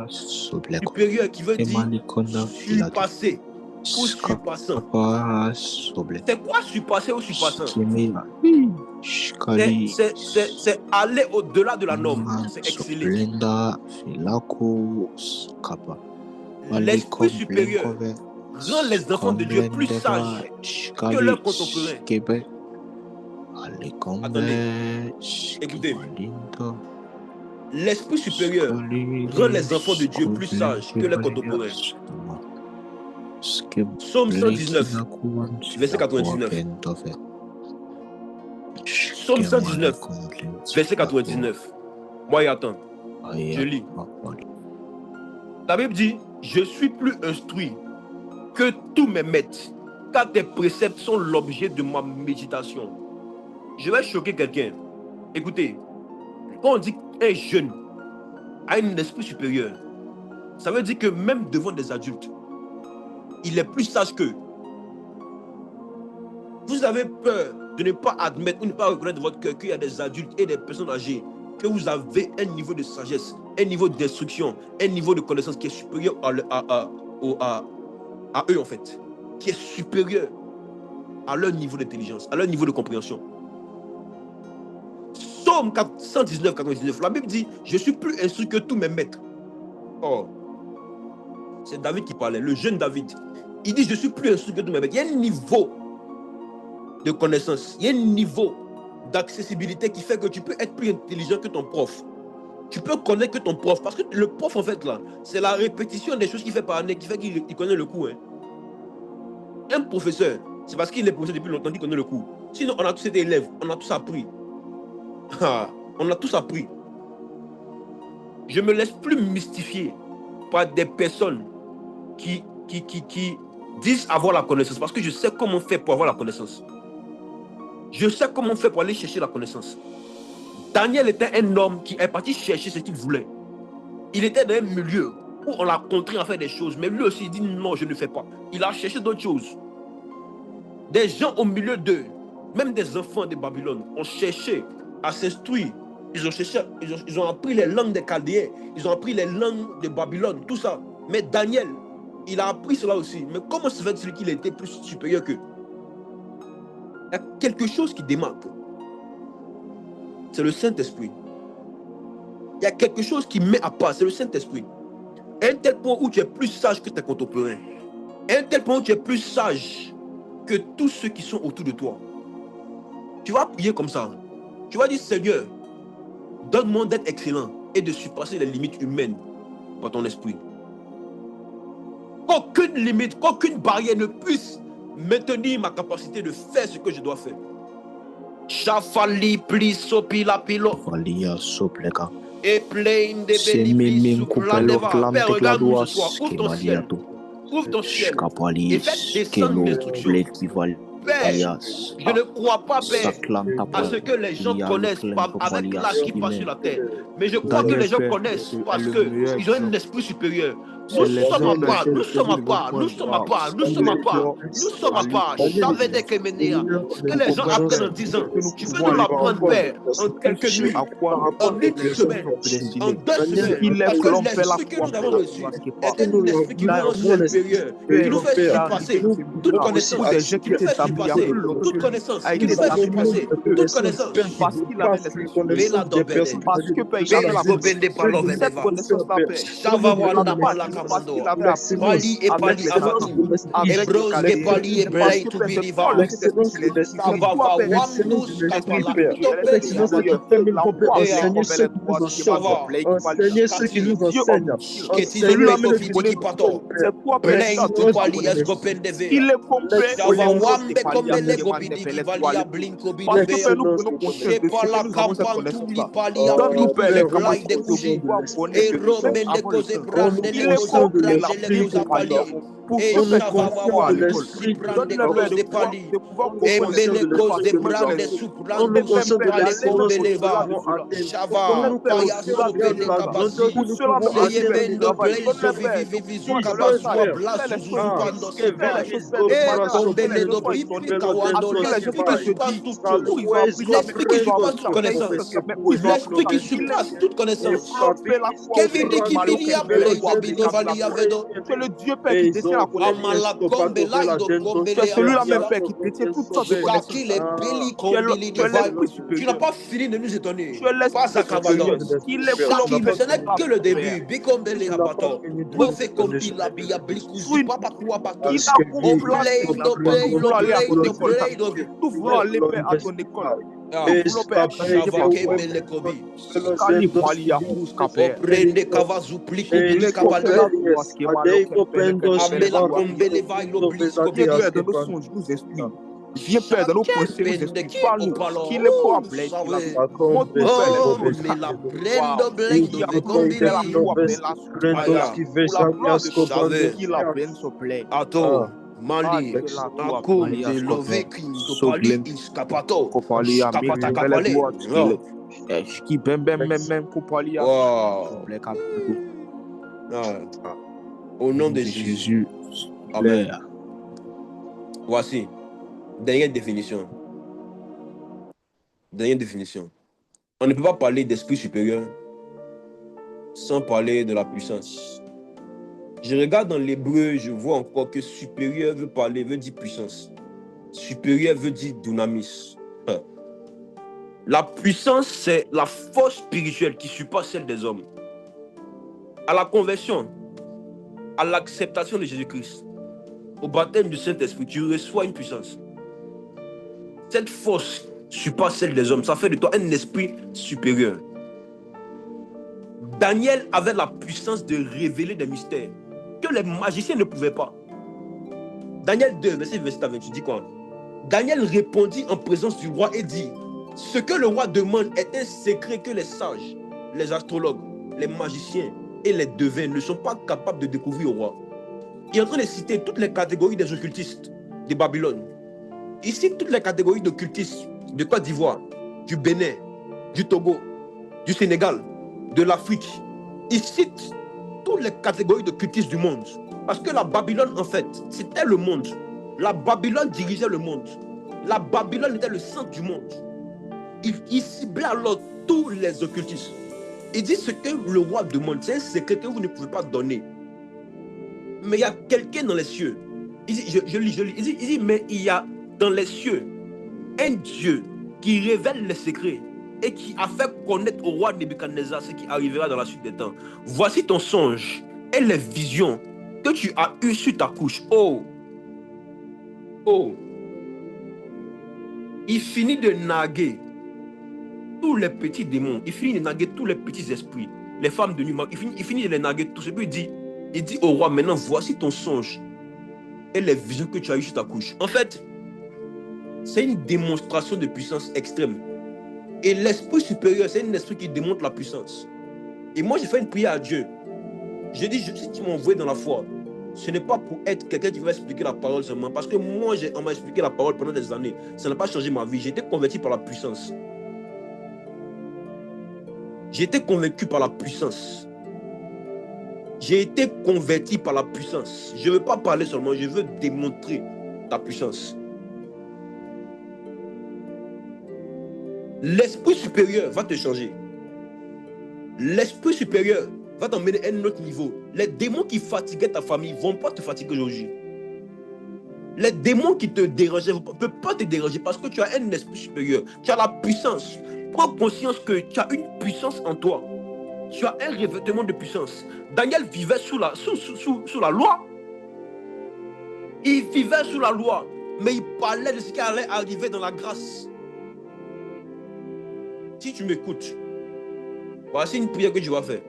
supérieur qui veut dire surpasser, ou surpassant. C'est quoi surpasser ou surpassant? C'est aller au-delà de la norme. C'est exceller. L'esprit supérieur rend les enfants de Dieu plus sages que leurs contemporains. Attendez, écoutez. L'esprit supérieur rend les enfants de Dieu plus sages que leurs contemporains. Psaume 119, verset 99. Psaume 119, verset 99. Moi, y attends. Je lis. La Bible dit, je suis plus instruit que tous mes maîtres, car tes préceptes sont l'objet de ma méditation. Je vais choquer quelqu'un. Écoutez, quand on dit qu'un jeune a un esprit supérieur, ça veut dire que même devant des adultes, il est plus sage qu'eux. Vous avez peur de ne pas admettre ou ne pas reconnaître de votre cœur qu'il y a des adultes et des personnes âgées, que vous avez un niveau de sagesse, un niveau d'instruction, un niveau de connaissance qui est supérieur à eux en fait, qui est supérieur à leur niveau d'intelligence, à leur niveau de compréhension. Psaume 119, 99, la Bible dit, je suis plus instruit que tous mes maîtres. Oh, c'est David qui parlait, le jeune David. Il dit, je suis plus instruit que tous mes maîtres. Il y a un niveau de connaissance, il y a un niveau d'accessibilité qui fait que tu peux être plus intelligent que ton prof. Tu peux connaître que ton prof, parce que le prof en fait là, c'est la répétition des choses qu'il fait par année qui fait qu'il connaît le coup. Hein. Un professeur, c'est parce qu'il est professeur depuis longtemps qu'il connaît le coup. Sinon, on a tous été élèves, on a tous appris. On a tous appris. Je me laisse plus mystifier par des personnes qui disent avoir la connaissance, parce que je sais comment faire pour avoir la connaissance. Je sais comment faire pour aller chercher la connaissance. Daniel était un homme qui est parti chercher ce qu'il voulait. Il était dans un milieu où on l'a contraint à faire des choses, mais lui aussi il dit non, je ne fais pas. Il a cherché d'autres choses. Des gens au milieu d'eux, même des enfants de Babylone, ont cherché à s'instruire. Ils ont appris les langues des Chaldéens, ils ont appris les langues de Babylone, tout ça. Mais Daniel, il a appris cela aussi. Mais comment se fait-il qu'il était plus supérieur qu'eux? Il y a quelque chose qui démarque. C'est le Saint-Esprit. Il y a quelque chose qui met à part, c'est le Saint-Esprit. À un tel point où tu es plus sage que tes contemporains. À un tel point où tu es plus sage que tous ceux qui sont autour de toi. Tu vas prier comme ça. Tu vas dire, Seigneur, donne-moi d'être excellent et de surpasser les limites humaines par ton esprit. Qu'aucune limite, qu'aucune barrière ne puisse maintenir ma capacité de faire ce que je dois faire. Chafali pli sopi la pilo. Et plein de bénéfices sous la neva. Père, regarde-nous ce soir. Ouvre ton ciel. Ouvre ton ciel. Et fais descendre l'instruction. Père, je ne crois pas, Père, à ce que les gens connaissent avec l'âge qui passe sur la terre. Mais je crois que les gens connaissent parce qu'ils ont un esprit supérieur. Nous sommes à part, nous sommes à part, nous sommes à part, nous sommes à part, nous sommes à part. J'avais des kéménéas. Ce que les gens apprennent en 10 ans, tu peux nous l'apprendre, Père, en quelques nuits, en une semaine, en 2 semaines. Parce que l'esprit que nous avons reçu est un esprit qui nous rend supérieur, qui nous fait surpasser toute connaissance, qui nous fait surpasser toute connaissance, qui nous fait surpasser toute connaissance. Parce qu'il avait l'esprit connaissance des personnes. Parce que Père, il avait cette connaissance-là, Père. Ça va voir la Kamando, Pali et Pali Avati, et Bros et Pali et Play to Biliva, Savava Wamnus Kapala, enseigner ceux qui nous enseignent, celui-là même qui pato, c'est toi Play to Pali Escopen de Ve, il est complet, Sava Wambe comme les Gobidi Valia Blinko Bidbe, et Pala Kampan Tuli Pali Apli, les Play de Kuji, et Romen de Kose Brande de pour que nous confions de l'esprit, de Pali, et Melekos de Brande Soupran de Beleva, Chava, Paya Sopele Kabasi, Seyemendo Blaise Vivivizu Kabasua Blasu Zupando Sepa, et Tombele do Pipi Kawando, l'esprit qui surpasse toute connaissance, l'esprit qui surpasse toute connaissance, Kevin Diki Bidi Aple, Kevin Tu es le Dieu, Père, qui détient la connaissance. Tu es celui-là même, Père, qui détient toutes sortes de connaissances. Tu es l'Esprit supérieur. Tu n'as pas fini de nous étonner. Tu es l'Esprit supérieur. Il est ce n'est que le début. Bicombele abato. Mauvais combi la bia blikouzi papa quoi bato. Tout vouloir aller, Père, à ton école. Viens, Père, dans nos pensées, nous explique. Parle-nous. Qu'il est quoi, Blake? Montre-nous, Père, Attends. Mali, Ako, de Lovekin, Topali, Iskapato, Kapata Kapale. Qui même Kopali. Au nom de Jésus. Amen. Voici. Dernière définition. On ne peut pas parler d'esprit supérieur sans parler de la puissance. Je regarde dans l'hébreu, je vois encore que supérieur veut dire puissance. Supérieur veut dire dynamis. La puissance, c'est la force spirituelle qui surpasse celle des hommes. À la conversion, à l'acceptation de Jésus-Christ, au baptême du Saint-Esprit, tu reçois une puissance. Cette force surpasse celle des hommes. Ça fait de toi un esprit supérieur. Daniel avait la puissance de révéler des mystères que les magiciens ne pouvaient pas. Daniel 2, verset 28, dit quoi? Daniel répondit en présence du roi et dit: ce que le roi demande est un secret que les sages, les astrologues, les magiciens et les devins ne sont pas capables de découvrir au roi. Il est en train de citer toutes les catégories des occultistes de Babylone. Il cite toutes les catégories d'occultistes de Côte d'Ivoire, du Bénin, du Togo, du Sénégal, de l'Afrique. Il cite toutes les catégories d'occultistes du monde. Parce que la Babylone, en fait, c'était le monde. La Babylone dirigeait le monde. La Babylone était le centre du monde. Il ciblait alors tous les occultistes. Il dit ce que le roi demande, c'est un secret que vous ne pouvez pas donner. Mais il y a quelqu'un dans les cieux. Il dit, je lis. Il dit, mais il y a dans les cieux un Dieu qui révèle les secrets et qui a fait connaître au roi Nebuchadnezzar ce qui arrivera dans la suite des temps. Voici ton songe et les visions que tu as eues sur ta couche. Oh! Il finit de narguer tous les petits démons. Il finit de narguer tous les petits esprits. Les femmes de nuit. Il finit de les narguer tous. Et puis il dit au roi, maintenant voici ton songe et les visions que tu as eues sur ta couche. En fait, c'est une démonstration de puissance extrême. Et l'esprit supérieur, c'est un esprit qui démontre la puissance. Et moi, j'ai fait une prière à Dieu. J'ai dit, si tu m'as envoyé dans la foi, ce n'est pas pour être quelqu'un qui va expliquer la parole seulement. Parce que moi, on m'a expliqué la parole pendant des années. Ça n'a pas changé ma vie. J'ai été converti par la puissance. J'ai été convaincu par la puissance. J'ai été converti par la puissance. Je ne veux pas parler seulement, je veux démontrer ta puissance. L'esprit supérieur va te changer. L'esprit supérieur va t'emmener à un autre niveau. Les démons qui fatiguaient ta famille ne vont pas te fatiguer aujourd'hui. Les démons qui te dérangeaient ne peuvent pas te déranger parce que tu as un esprit supérieur. Tu as la puissance. Prends conscience que tu as une puissance en toi. Tu as un revêtement de puissance. Daniel vivait sous la loi. Il vivait sous la loi, mais il parlait de ce qui allait arriver dans la grâce. Si tu m'écoutes, voici une prière que je vais faire.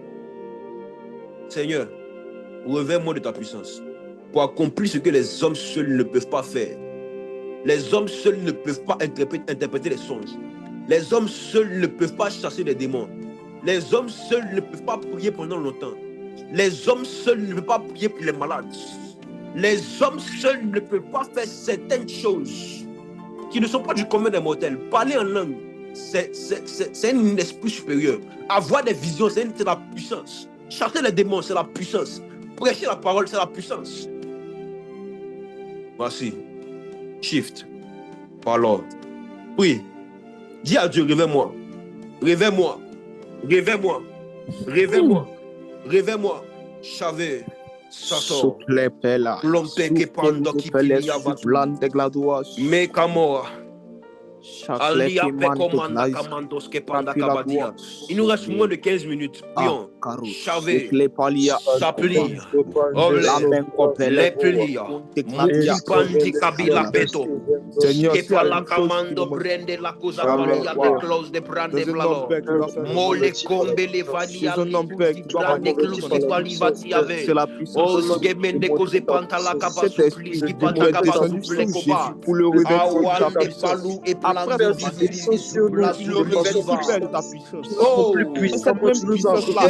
Seigneur, révèle-moi de ta puissance pour accomplir ce que les hommes seuls ne peuvent pas faire. Les hommes seuls ne peuvent pas interpréter les songes. Les hommes seuls ne peuvent pas chasser les démons. Les hommes seuls ne peuvent pas prier pendant longtemps. Les hommes seuls ne peuvent pas prier pour les malades. Les hommes seuls ne peuvent pas faire certaines choses qui ne sont pas du commun des mortels. Parler en langue, c'est un esprit supérieur. Avoir des visions, c'est la puissance. Chasser les démons, c'est la puissance. Prêcher la parole, c'est la puissance. Voici. Shift. Parole. Oui. Dis à Dieu, réveille-moi. Réveille-moi. Réveille-moi. Réveille-moi. Réveille-moi. Chavé. Sato. Soplepela. Lompe ke pando ki pili avatu. Mekamoa. Alia pe commanda commandos que panda kabadia. Il nous reste moins de 15 minutes. Prions. Chavé. Sapli. Ole. Leplia. Mukipandi kabila peto. Que la commando prende la cosa palia de close de prende blalo. Mole combe le valia. Grande close qui palivati ave. Os gemende cose panta la caba suplis qui panta caba suple coba. Awal de palou et plan de vivi la révèle ta puissance. Oh, plus puissant, cette même nous avons puissance-là,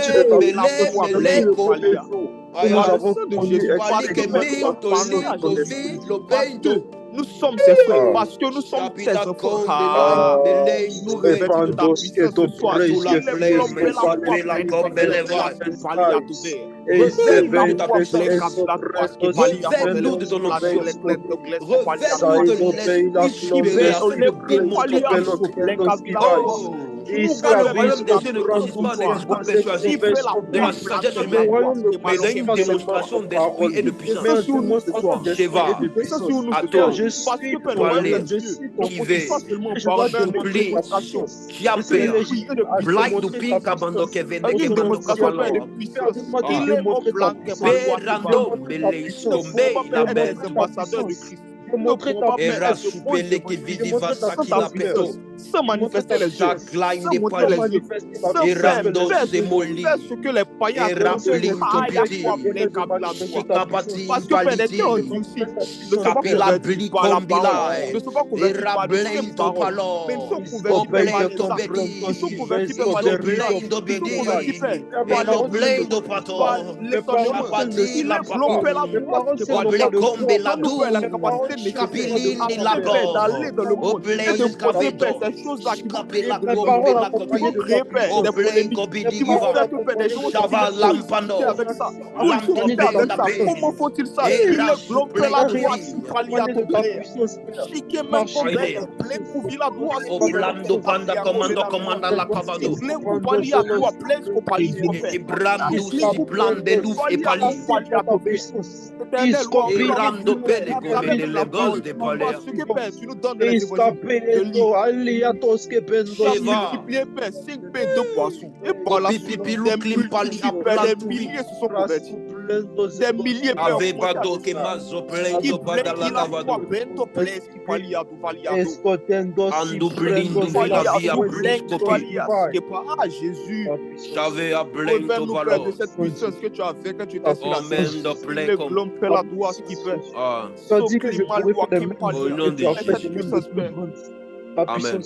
nous avons connu nous sommes ses frères parce que nous sommes ses enfants. Nous revêtons ta puissance ce soir. Révèle-nous de ton onction. Révèle-nous de de la sagesse humaine, mais d'une démonstration d'esprit et de puissance. Sheva, à toi, je suis qui veut, qui a peur, Black du Pink Abando Kevin, qui mando Kavalo, Perando, Belis, Tombe, la bête, Era supele qui vidi vasa qui la peto. Sans manifester les yeux, Erando se moli, ce que les païens parce que capila bli combila, era blendo palo, oblendo bedi, oblendo bedi, oblendo pato, chapati la papo, oble la dou, capilini la bo, oblendo capito, capila combe la copie, comment faut-il ça? Il est globé la droite, tu nous donnes les des milliers Jésus, de cette puissance que tu avais quand tu étais sur la terre. La doigt qui fait. Ça dit que je pourrais faire des Amen.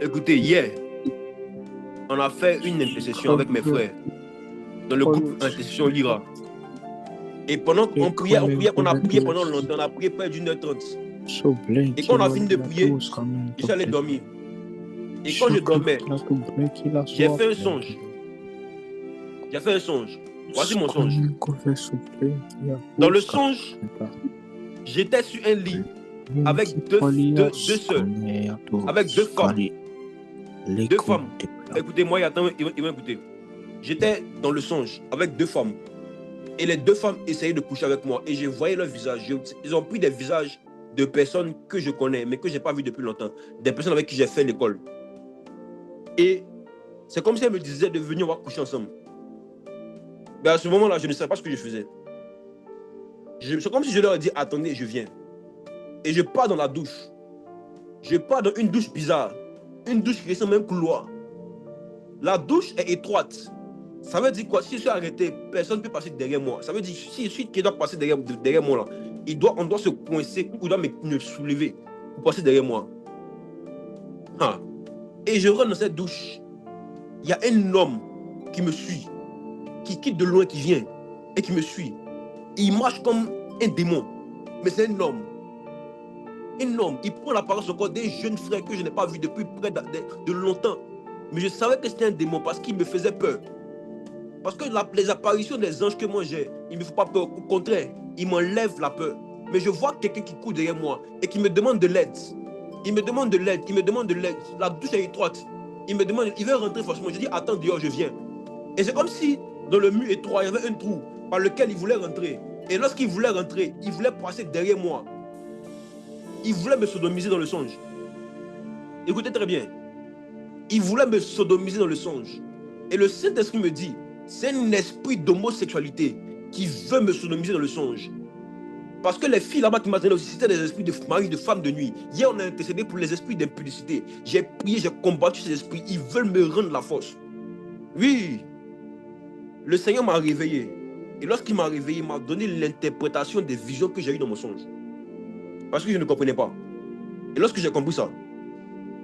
Écoutez, hier, on a fait une intercession avec mes frères dans le groupe intercession Lira. Et pendant qu'on priait, on a prié pendant longtemps, on a prié près d'1h30. Et quand on a fini de prier, je suis allé dormir. Et quand je dormais, j'ai fait un songe. Voici mon songe. Dans le songe, j'étais sur un lit avec deux sœurs, avec deux femmes. Deux femmes. Écoutez-moi, ils vont écouter. J'étais dans le songe avec deux femmes. Et les deux femmes essayaient de coucher avec moi. Et je voyais leur visage. Ils ont pris des visages de personnes que je connais, mais que je n'ai pas vues depuis longtemps. Des personnes avec qui j'ai fait l'école. Et c'est comme si elles me disaient de venir, on va coucher ensemble. Mais à ce moment-là, je ne savais pas ce que je faisais. C'est comme si je leur ai dit, attendez, je viens. Et je pars dans la douche. Je pars dans une douche bizarre. Une douche qui ressemble à un couloir. La douche est étroite. Ça veut dire quoi? Si je suis arrêté, personne ne peut passer derrière moi. Ça veut dire si je suis qui doit passer derrière moi, là, on doit se coincer ou doit me soulever pour passer derrière moi. Et je rentre dans cette douche. Il y a un homme qui me suit, qui quitte de loin, qui vient et qui me suit. Il marche comme un démon. Mais c'est un homme. Un homme. Il prend l'apparence encore des jeunes frères que je n'ai pas vus depuis près de longtemps. Mais je savais que c'était un démon parce qu'il me faisait peur. Parce que les apparitions des anges que moi j'ai, il ne me fait pas peur. Au contraire, il m'enlève la peur. Mais je vois quelqu'un qui court derrière moi et qui me demande de l'aide. Il me demande de l'aide. La douche est étroite. Il me demande, il veut rentrer forcément. Je dis, attends dehors, je viens. Et c'est comme si Dans le mur étroit, il y avait un trou par lequel il voulait rentrer. Et lorsqu'il voulait rentrer, il voulait passer derrière moi. Il voulait me sodomiser dans le songe. Écoutez très bien. Il voulait me sodomiser dans le songe. Et le Saint-Esprit me dit, c'est un esprit d'homosexualité qui veut me sodomiser dans le songe. Parce que les filles là-bas qui m'attendaient aussi, c'était des esprits de mari, de femme de nuit. Hier, on a intercédé pour les esprits d'impudicité. J'ai prié, j'ai combattu ces esprits. Ils veulent me rendre la force. Oui. Le Seigneur m'a réveillé. Et lorsqu'il m'a réveillé, il m'a donné l'interprétation des visions que j'ai eues dans mon songe. Parce que je ne comprenais pas. Et lorsque j'ai compris ça,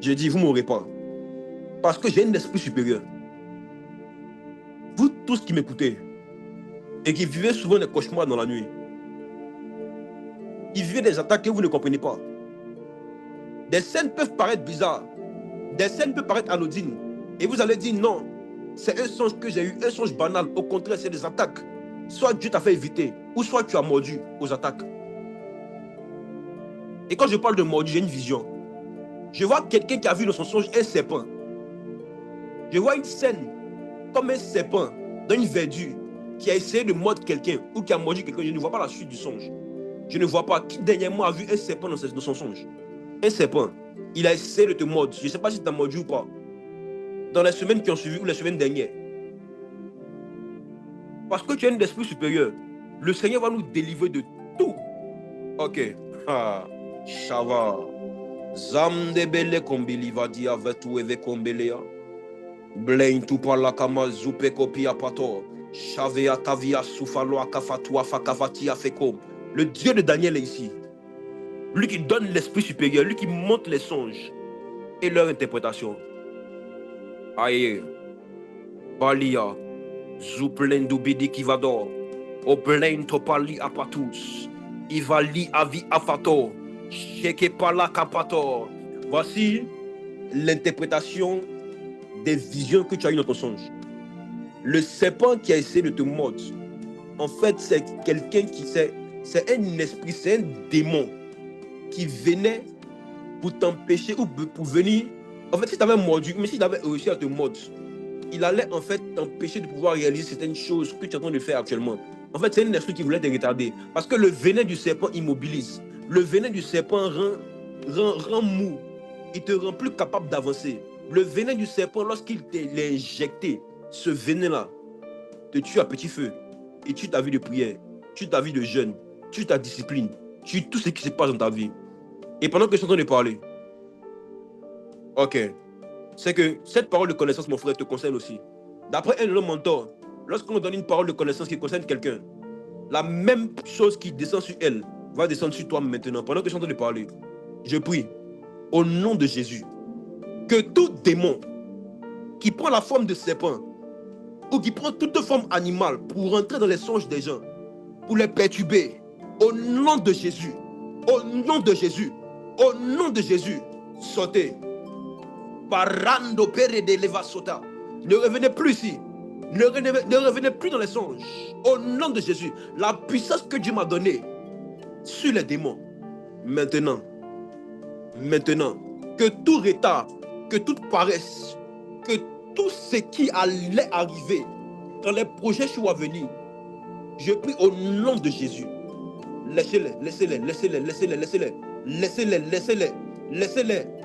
j'ai dit, vous ne m'aurez pas. Parce que j'ai un esprit supérieur. Vous tous qui m'écoutez et qui vivez souvent des cauchemars dans la nuit, ils vivent des attaques que vous ne comprenez pas. Des scènes peuvent paraître bizarres. Des scènes peuvent paraître anodines. Et vous allez dire non, c'est un songe que j'ai eu, un songe banal. Au contraire, c'est des attaques. Soit Dieu t'a fait éviter, ou soit tu as mordu aux attaques. Et quand je parle de mordu, j'ai une vision. Je vois quelqu'un qui a vu dans son songe un serpent. Je vois une scène comme un serpent dans une verdure qui a essayé de mordre quelqu'un ou qui a mordu quelqu'un. Je ne vois pas la suite du songe. Je ne vois pas qui dernièrement a vu un serpent dans son songe. Un serpent. Il a essayé de te mordre. Je ne sais pas si tu as mordu ou pas. Dans les semaines qui ont suivi ou les semaines dernières. Parce que tu es un esprit supérieur. Le Seigneur va nous délivrer de tout. Ok. Ah. Shava. Zamdebele kombili vadia vetu eve kombelea. Blain tu parla kama zupe kopia pato. Shavea tavia soufalo akafatua fakavatia fekom. Le Dieu de Daniel est ici. Lui qui donne l'esprit supérieur, lui qui montre les songes et leur interprétation. Aïe. Balia. Zouplen dubidi kivador. Oplen topali apatus. Ivali avi afato. Sheke pala kapator. Voici l'interprétation des visions que tu as eues dans ton songe. Le serpent qui a essayé de te mordre, en fait, c'est quelqu'un qui c'est un esprit, c'est un démon qui venait pour t'empêcher ou pour venir. En fait, si tu avais mordu, mais si tu avais réussi à te mordre, il allait en fait t'empêcher de pouvoir réaliser certaines choses que tu es en train de faire actuellement. En fait, c'est un esprit qui voulait te retarder. Parce que le venin du serpent immobilise. Le venin du serpent rend mou. Il te rend plus capable d'avancer. Le venin du serpent, lorsqu'il t'est injecté, ce venin-là te tue à petit feu. Et tue ta vie de prière, tue ta vie de jeûne, tue ta discipline, tue tout ce qui se passe dans ta vie. Et pendant que je suis en train de parler, ok, c'est que cette parole de connaissance, mon frère, te concerne aussi. D'après un de nos mentors, lorsqu'on donne une parole de connaissance qui concerne quelqu'un, la même chose qui descend sur elle va descendre sur toi maintenant. Pendant que je suis en train de parler, je prie au nom de Jésus que tout démon qui prend la forme de serpent ou qui prend toute forme animale pour rentrer dans les songes des gens, pour les perturber, au nom de Jésus, au nom de Jésus, au nom de Jésus, sautez. Parando pere de leva sota. Ne revenez plus ici. Ne revenez plus dans les songes. Au nom de Jésus, la puissance que Dieu m'a donnée sur les démons, maintenant, que tout retard, que toute paresse, que tout ce qui allait arriver dans les projets qui vont venir, je prie au nom de Jésus. Laissez-les.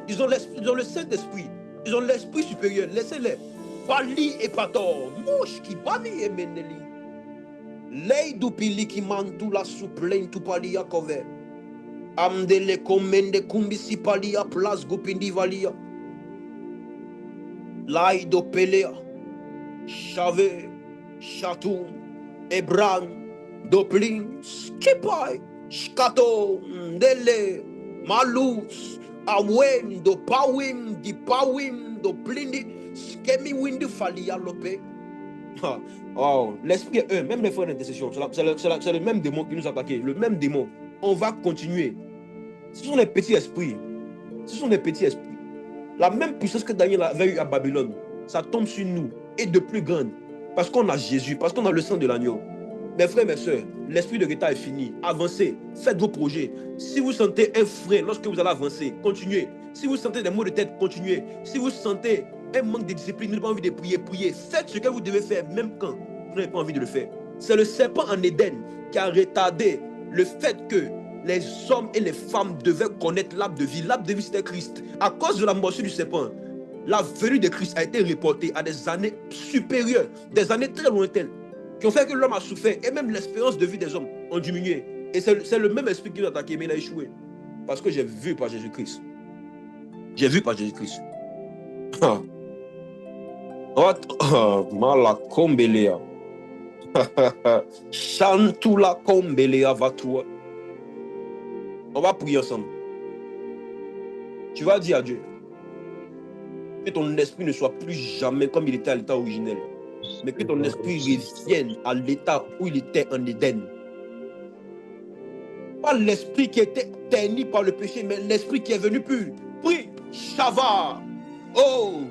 Ils ont le Saint-Esprit. Ils ont l'Esprit supérieur. Laissez-les. Pali et pator. Mouche qui pali et meneli. Lei du pili qui mantu la souplein tu pali a cover. Amdele komende kumbisi pali a place gupindi valia. Lai do pelea. Chave. Chatou. Ebran. Doplin. Skipai. Shkato. Ndele. Malus. Awem do pawim di pawim do plindi skemi windu falia lope. Oh, l'esprit est un, même les frères d'intercession, c'est le même démon qui nous a attaqué, le même démon. On va continuer. Ce sont les petits esprits. Ce sont les petits esprits. La même puissance que Daniel avait eu à Babylone, ça tombe sur nous et de plus grande. Parce qu'on a Jésus, parce qu'on a le sang de l'agneau. Mes frères, mes soeurs, l'esprit de retard est fini. Avancez, faites vos projets. Si vous sentez un frein lorsque vous allez avancer, continuez. Si vous sentez des maux de tête, continuez. Si vous sentez un manque de discipline, vous n'avez pas envie de prier, priez. Faites ce que vous devez faire, même quand vous n'avez pas envie de le faire. C'est le serpent en Éden qui a retardé le fait que les hommes et les femmes devaient connaître l'arbre de vie. L'arbre de vie, c'était Christ. À cause de la morsure du serpent, la venue de Christ a été reportée à des années supérieures, des années très lointaines, qui ont fait que l'homme a souffert et même l'espérance de vie des hommes ont diminué. Et c'est le même esprit qui nous a attaqué, mais il a échoué. Parce que j'ai vu par Jésus-Christ. J'ai vu par Jésus-Christ. Mala kombelea. Chantula kombelea va toi. On va prier ensemble. Tu vas dire à Dieu que ton esprit ne soit plus jamais comme il était à l'état originel, mais que ton esprit revienne à l'état où il était en Éden. Pas l'esprit qui était terni par le péché, mais l'esprit qui est venu pur. Prie, Shava. Oh,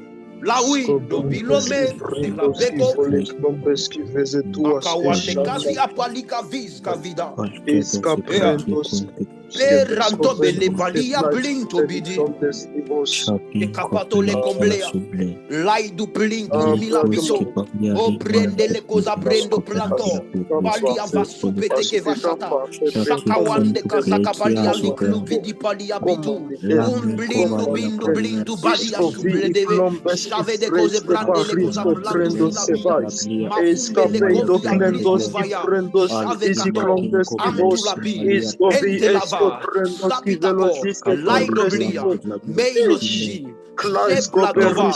là oui, Dobilome, la Beko, Akawatekazi Apalika Vis Kavida, Peranto Belevalia Blinto Bidi, Capato le Comblea, Laidu Blinto Milabito, O Prende le Cosa Prendo Planto, Balia Vasupete che Vasata, Shakawande Kazaka Balia Liklu Vidi Palia Bitu, Blindu Bindu Blindu Balia Suble Deve, Chave de Cose Brande le Cosa Blandu Makumbe le Covia, Chave Kato, Amtulabi, Entelava, Sapitako, Laidoblia, Meiloshi, Sheplatova,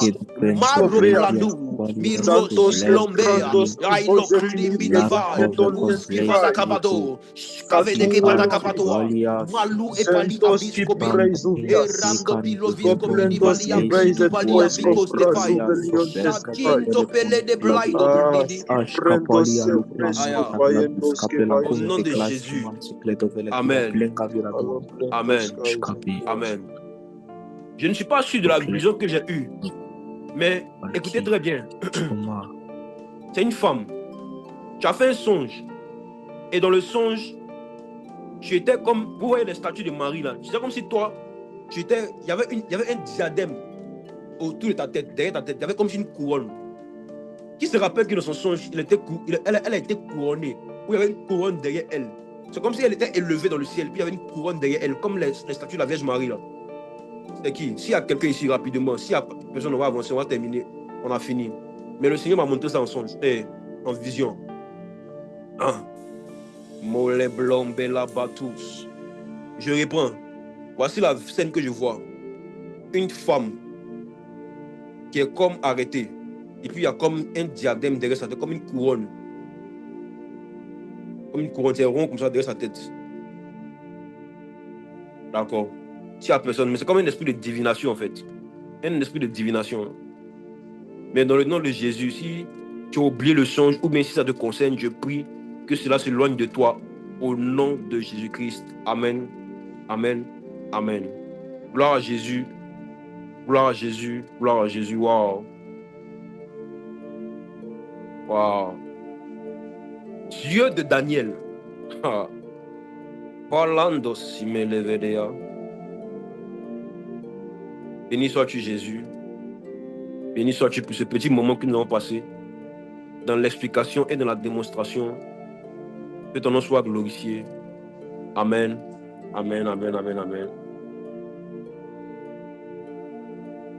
Marupladu, Miros Lombea, Aino Klimidiva, Uskivada Kabado, Skavede Kebada Kabadoa, Malu Epali Abiscobi, Erando Pilovisco Midivalia, Balia Vicos de Fire, Sakinto Pele de Blaido Bridi, au nom de Jésus. Amen. Amen. Amen. Je ne suis pas sûr de la vision que j'ai eue, mais écoutez très bien. C'est une femme. Tu as fait un songe. Et dans le songe, tu étais comme, vous voyez les statues de Marie là. C'était comme si toi, il y avait un diadème autour de ta tête, derrière ta tête. Il y avait comme une couronne. Qui se rappelle que dans son songe, elle a été couronnée. Où il y avait une couronne derrière elle. C'est comme si elle était élevée dans le ciel, puis il y avait une couronne derrière elle, comme les statues de la Vierge Marie là. C'est qui? S'il y a quelqu'un ici rapidement, s'il y a personne, on va avancer, on va terminer. On a fini. Mais le Seigneur m'a montré ça en songe, en vision. Mole blanc, bella batus. Je reprends. Voici la scène que je vois. Une femme qui est comme arrêtée. Et puis il y a comme un diadème derrière sa tête, comme une couronne. Comme une couronne, c'est rond comme ça derrière sa tête. D'accord. S'il n'y a personne, mais c'est comme un esprit de divination en fait. Un esprit de divination. Mais dans le nom de Jésus, si tu as oublié le songe, ou bien si ça te concerne, je prie que cela s'éloigne de toi. Au nom de Jésus-Christ. Amen. Amen. Amen. Gloire à Jésus. Gloire à Jésus. Gloire à Jésus. Wow. Wow. Dieu de Daniel. Parlando si me levedea. Béni sois-tu Jésus. Béni sois-tu pour ce petit moment que nous avons passé dans l'explication et dans la démonstration. Que ton nom soit glorifié. Amen. Amen, amen, amen, amen.